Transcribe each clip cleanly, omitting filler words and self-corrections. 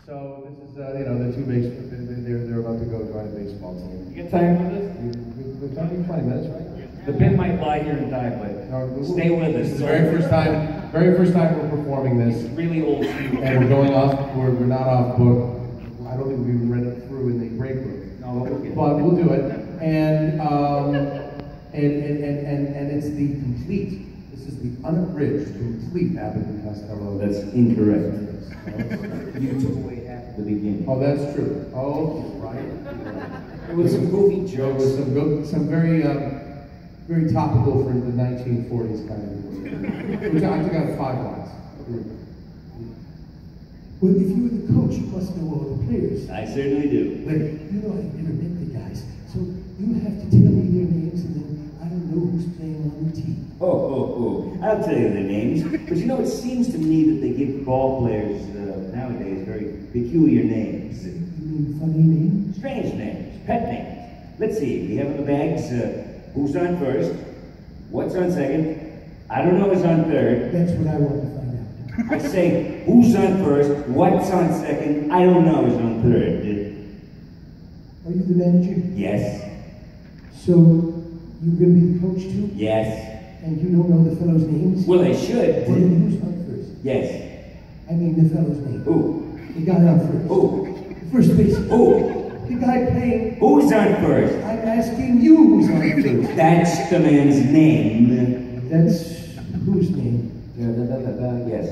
So this is, you know, the two basemen, they're about to go join a baseball team. You get time for this? We've done it 20 minutes, right? The pin might lie here and die, but stay with us. This is the very first time we're performing this. It's really old school. And we're going off, we're not off book. I don't think we've read it through in the break room. No, but we'll do it. And it's the complete. This is the unabridged, complete Abbott and Costello. That's incorrect. You took away half the beginning. Oh, that's true. Oh, you're right. There was some goofy jokes. There was some very, very topical for the 1940s kind of. Which I took out 5 lines. Well, if you were the coach, you must know all the players. I certainly do. Well, you know I've never met the guys, so you have to tell me their names, and then I don't know who's playing on the team. Oh, I'll tell you their names. But you know, it seems to me that they give ball players nowadays very peculiar names. You mean funny names? Strange names, pet names. Let's see, we have in the bags, who's on first? What's on second? I don't know who's on third. That's what I want to find out. I say, who's on first? What's on second? I don't know who's on third. Are you the manager? Yes. So, you're going to be the coach too? Yes. And you don't know the fellows' names? Well, I should. Well, then who's on first? Yes. I mean the fellow's name. Who? The guy on first. Who? The first baseman. Who? The guy playing. Who's on first? I'm asking you who's on first. That's the man's name. That's whose name? Yes.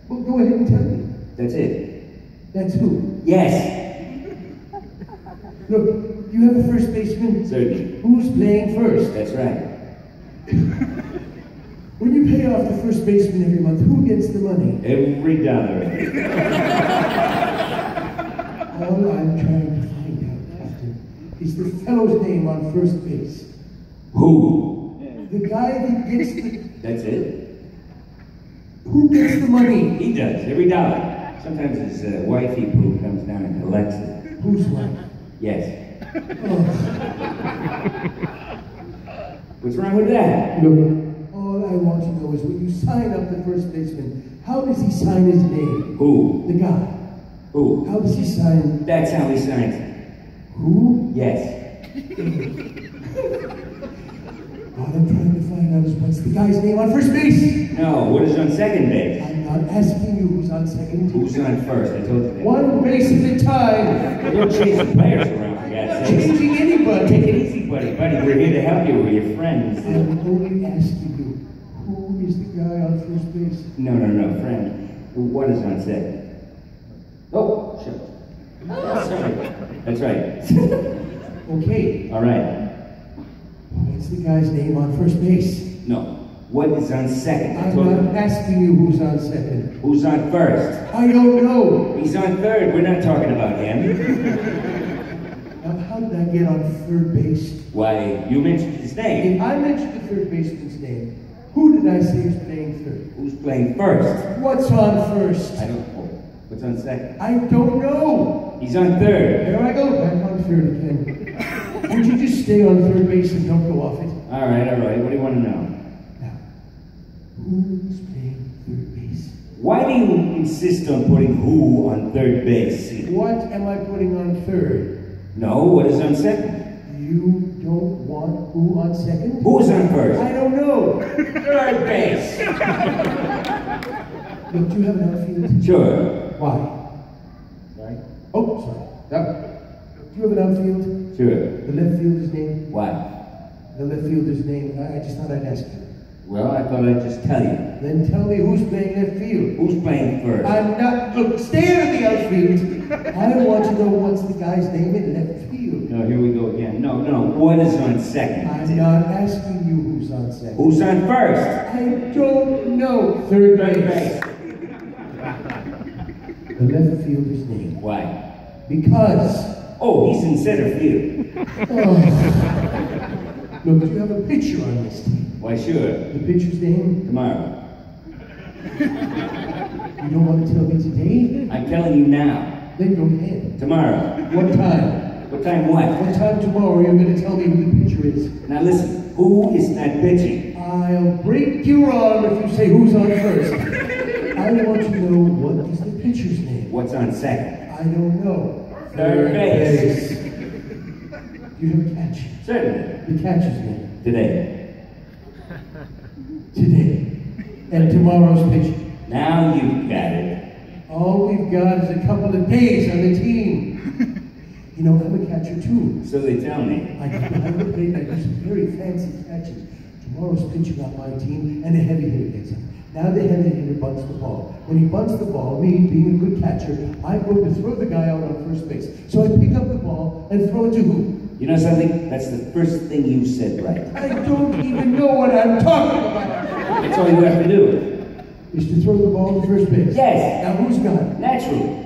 Well, go ahead and tell me. That's it. That's who? Yes. Look, you have a first baseman. Certainly. Who's playing first? That's right. When you pay off the first baseman every month, who gets the money? Every dollar. All I'm trying to find out, Captain, is the fellow's name on first base. Who? The guy that gets the... That's it. Who gets the money? He does, every dollar. Sometimes his wifey poo comes down and collects it. Whose wife? Yes. Oh. What's wrong with that? Look, all I want to know is when you sign up the first baseman, how does he sign his name? Who? The guy. Who? How does he sign? That's how he signs it. Who? Yes. All I'm trying to find out is what's the guy's name on first base? No, what is on second base? I'm not asking you who's on second. Who's on first? I told you that. One base at a time. Well, don't chase the players around, for I'm God's not sake. changing anybody. Take it easy, buddy. We're here to help you. We're your friends. I'm only asking you, who is the guy on first base? No, friend. What is on second? Oh, shit. Sorry. That's right. Okay, All right. what's the guy's name on first base? No. What is on second? I I'm told not you. asking you who's on second. Who's on first? I don't know. He's on third. We're not talking about him. Now, how did I get on third base? Why, you mentioned his name. If I mentioned the third baseman's name, who did I say is playing third? Who's playing first? What's on first? I don't know. What's on second? I don't know. He's on third. There I go, back on third again. Would you just stay on third base and don't go off it? All right. What do you want to know? Now, who's playing third base? Why do you insist on putting who on third base? What am I putting on third? No, what is on second? You don't want who on second? Who's on first? I don't know. Third base. Look, do you have an outfield? Sure. Why? Sorry? Oh, sorry. Do you have an outfield? Sure. The left fielder's name? Why? The left fielder's name. I just thought I'd ask you. Well, I thought I'd just tell you. Then tell me who's playing left field. Who's playing first? I'm not. Look, stay out of the outfield. I want to know what's the guy's name in left field. No, here we go again. No. What is on second? I'm not asking you who's on second. Who's on first? I don't know. Third base. The left fielder's name. Why? Because. Oh, he's in center field. Oh. Look, do you have a pitcher on this team? Why, sure. The pitcher's name? Tomorrow. You don't want to tell me today? I'm telling you now. Then go ahead. Tomorrow. What time? What time what? What time tomorrow you're going to tell me who the pitcher is? Now listen, who is not pitching? I'll break your arm if you say who's on first. I want to know what is the pitcher's name. What's on second? I don't know. Third base. You have a catch. Certainly. The catcher's name. Today. Today. And tomorrow's pitcher. Now you've got it. All we've got is a couple of days on the team. You know, I'm a catcher too. So they tell me. I do some very fancy catches. Tomorrow's pitcher on my team, and a heavy hitter gets up. Now the heavy hitter bunts the ball. When he bunts the ball, me, being a good catcher, I go to throw the guy out on first base. So I pick up the ball and throw it to who? You know something? That's the first thing you said right. I don't even know what I'm talking about. That's all you have to do. Is to throw the ball to first base. Yes. Now who's got it? Naturally.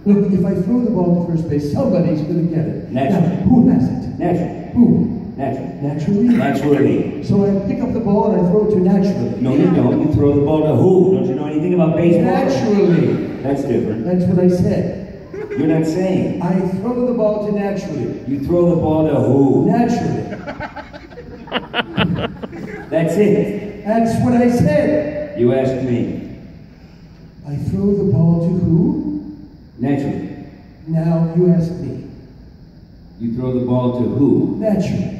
Look, if I throw the ball to first base, somebody's going to get it. Naturally. Now, who has it? Naturally. Who? Naturally. Naturally? Naturally. So I pick up the ball and I throw it to naturally. No, you don't. You throw the ball to who? Don't you know anything about baseball? Naturally. That's different. That's what I said. You're not saying. I throw the ball to naturally. You throw the ball to who? Naturally. That's it. That's what I said. You asked me. I throw the ball to who? Naturally. Now you ask me. You throw the ball to who? Naturally.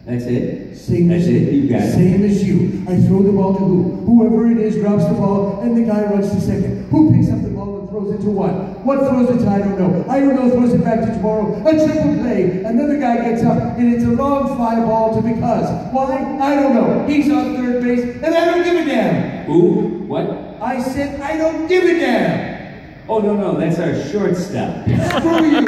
That's it? Same That's as it? You got it. Same as you. I throw the ball to who? Whoever it is grabs the ball and the guy runs to second. Who picks up the ball and throws it to what? What throws it to? I don't know. I don't know. Throws it back to tomorrow. A triple play. Another guy gets up and it's a long fly ball to because. Why? I don't know. He's on third base and I don't give a damn. Who? What? I said I don't give a damn. Oh, no, that's our shortstop. Screw you.